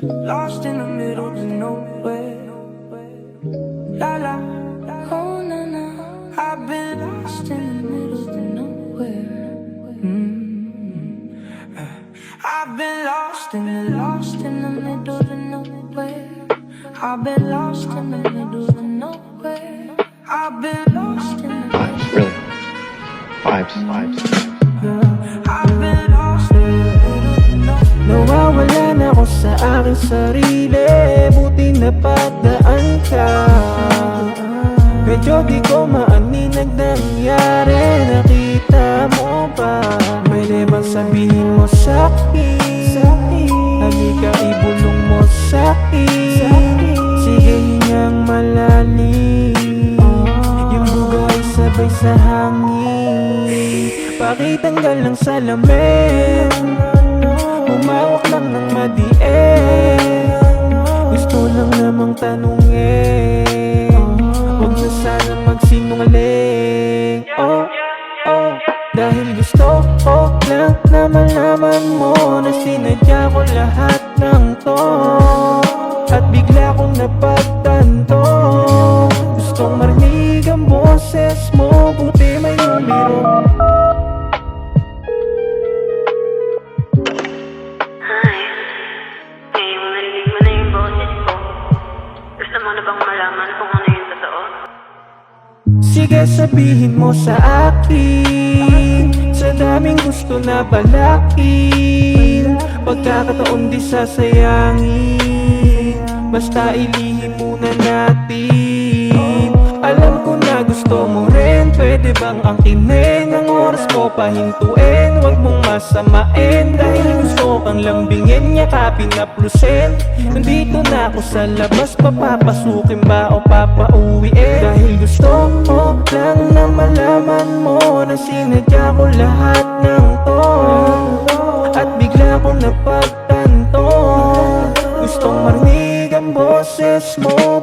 Lost in the middle of nowhere. La la, oh na na. I've been lost in the middle of nowhere. I've been lost in the middle of nowhere. I've been lost in the middle of nowhere. I've been lost in the middle. Really? Vibes. I've been lost in the middle of nowhere. Nawawala na ako sa aking sarili, buti na padaan ka. Medyo di ko maaninag nangyari, nakita mo ba? May bang sabihin mo sa'kin, halika ibulong mo sa'kin. Sige hingang malalim, yung bugay sabay sa hangin. Pakitanggal ng salamin, humawak lang ng madiin. Gusto lang namang tanungin, huwag na sana magsinungaling. Dahil gusto ko lang na malaman mo na sinadya ko lahat ng to, at bigla kong napagtanto. Gustong marinig ang boses mo, buti may numero. Ngayong narinig mo na yung boses ko, gusto mo na bang malaman kung ano yung totoo? Sige sabihin mo sa akin, sa daming gusto na balakin, pagkakataon di sasayangin, basta ilihim muna natin. Alam ko na gusto mo rin, pwede bang angkinin ang oras mo pahintuin? Huwag mong masamain, dahil gusto kang lambingin, yakapin na plusin. Nandito na ako sa labas, papapasukin ba o papauwiin? Dahil gusto ko lang na malaman mo na sinadya ko lahat ng to, at bigla kong napagtanto. Gustong marinig ang boses mo,